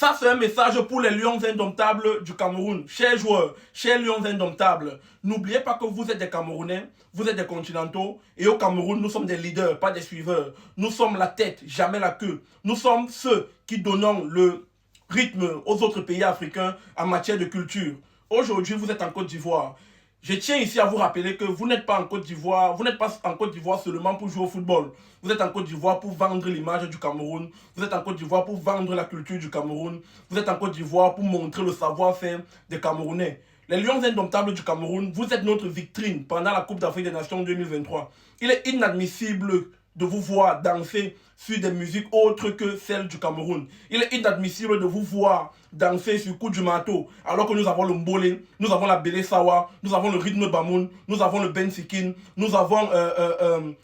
Ça, c'est un message pour les Lions indomptables du Cameroun. Chers joueurs, chers Lions indomptables, n'oubliez pas que vous êtes des Camerounais, vous êtes des continentaux, et au Cameroun, nous sommes des leaders, pas des suiveurs. Nous sommes la tête, jamais la queue. Nous sommes ceux qui donnons le rythme aux autres pays africains en matière de culture. Aujourd'hui, vous êtes en Côte d'Ivoire. Je tiens ici à vous rappeler que vous n'êtes pas en Côte d'Ivoire, vous n'êtes pas en Côte d'Ivoire seulement pour jouer au football. Vous êtes en Côte d'Ivoire pour vendre l'image du Cameroun. Vous êtes en Côte d'Ivoire pour vendre la culture du Cameroun. Vous êtes en Côte d'Ivoire pour montrer le savoir-faire des Camerounais. Les Lions indomptables du Cameroun, vous êtes notre vitrine pendant la Coupe d'Afrique des Nations 2023. Il est inadmissible de vous voir danser sur des musiques autres que celles du Cameroun. Il est inadmissible de vous voir danser sur coup du marteau, alors que nous avons le mbolé, nous avons la Bélé Sawa, nous avons le rythme Bamoun, nous avons le Bensikin, nous avons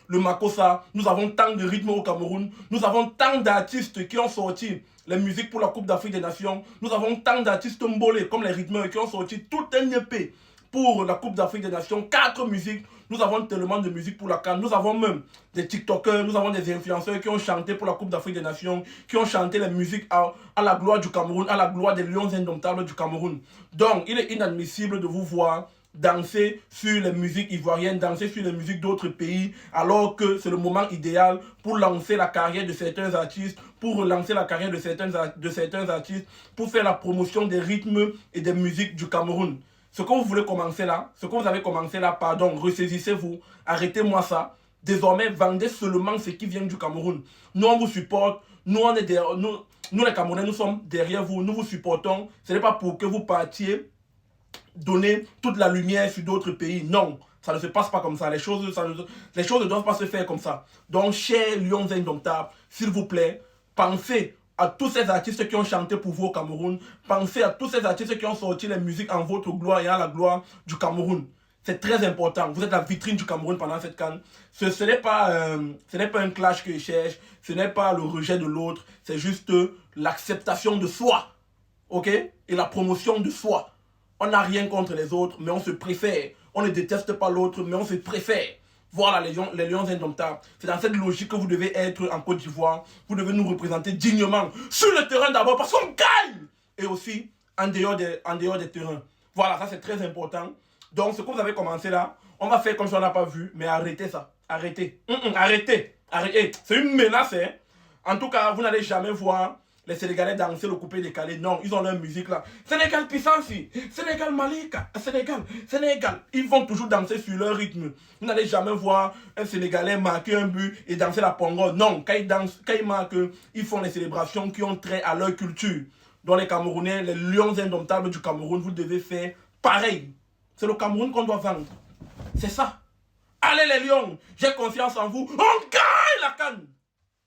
le Makossa, nous avons tant de rythmes au Cameroun, nous avons tant d'artistes qui ont sorti les musiques pour la Coupe d'Afrique des Nations, nous avons tant d'artistes mbolés comme les rythmeurs qui ont sorti tout un EP pour la Coupe d'Afrique des Nations, 4 musiques. Nous avons tellement de musique pour la CAN. Nous avons même des TikTokers, nous avons des influenceurs qui ont chanté pour la Coupe d'Afrique des Nations, qui ont chanté les musiques à la gloire du Cameroun, à la gloire des Lions indomptables du Cameroun. Donc, il est inadmissible de vous voir danser sur les musiques ivoiriennes, danser sur les musiques d'autres pays, alors que c'est le moment idéal pour lancer la carrière de certains artistes, pour relancer la carrière de certains artistes, pour faire la promotion des rythmes et des musiques du Cameroun. Ce que vous voulez commencer là, ce que vous avez commencé là, pardon, ressaisissez-vous, arrêtez-moi ça. Désormais, vendez seulement ce qui vient du Cameroun. Nous, on vous supporte, nous, on est derrière, nous les Camerounais, nous sommes derrière vous, nous vous supportons. Ce n'est pas pour que vous partiez donner toute la lumière sur d'autres pays. Non, ça ne se passe pas comme ça. Les choses ne doivent pas se faire comme ça. Donc, chers Lions indomptables, s'il vous plaît, pensez à tous ces artistes qui ont chanté pour vous au Cameroun. Pensez à tous ces artistes qui ont sorti les musiques en votre gloire et à la gloire du Cameroun. C'est très important. Vous êtes la vitrine du Cameroun pendant cette CAN. Ce n'est pas un clash que je cherche. Ce n'est pas le rejet de l'autre. C'est juste l'acceptation de soi. Ok? Et la promotion de soi. On n'a rien contre les autres, mais on se préfère. On ne déteste pas l'autre, mais on se préfère. Voilà les Lions indomptables. C'est dans cette logique que vous devez être en Côte d'Ivoire. Vous devez nous représenter dignement. Sur le terrain d'abord, parce qu'on gagne. Et aussi en dehors des terrains. Voilà, ça c'est très important. Donc ce que vous avez commencé là, on va faire comme si on n'a pas vu, mais arrêtez ça. Arrêtez. Arrêtez. Arrêtez. C'est une menace, hein. En tout cas, vous n'allez jamais voir les Sénégalais danser le coupé décalé. Non, ils ont leur musique là. Sénégal puissance, Sénégal Malika, Sénégal. Ils vont toujours danser sur leur rythme. Vous n'allez jamais voir un Sénégalais marquer un but et danser la pongo. Non, quand ils marquent, ils font les célébrations qui ont trait à leur culture. Donc les Camerounais, les Lions indomptables du Cameroun, vous devez faire pareil. C'est le Cameroun qu'on doit vendre. C'est ça. Allez les Lions, j'ai confiance en vous. On gagne la CAN.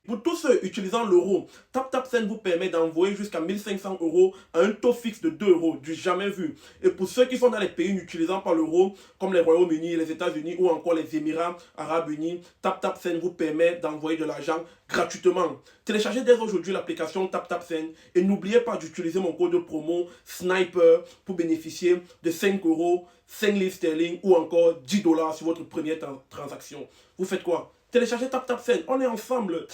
Pour tous ceux utilisant l'euro, TapTapSend vous permet d'envoyer jusqu'à 1500 € à un taux fixe de 2 €, du jamais vu. Et pour ceux qui sont dans les pays n'utilisant pas l'euro, comme les Royaumes-Unis, les États-Unis ou encore les Émirats Arabes Unis, TapTapSend vous permet d'envoyer de l'argent gratuitement. Téléchargez dès aujourd'hui l'application TapTapSend et n'oubliez pas d'utiliser mon code de promo SNIPER pour bénéficier de 5 €, 5 livres sterling ou encore 10 $ sur votre première transaction. Vous faites quoi? Téléchargez TapTapSend, on est ensemble.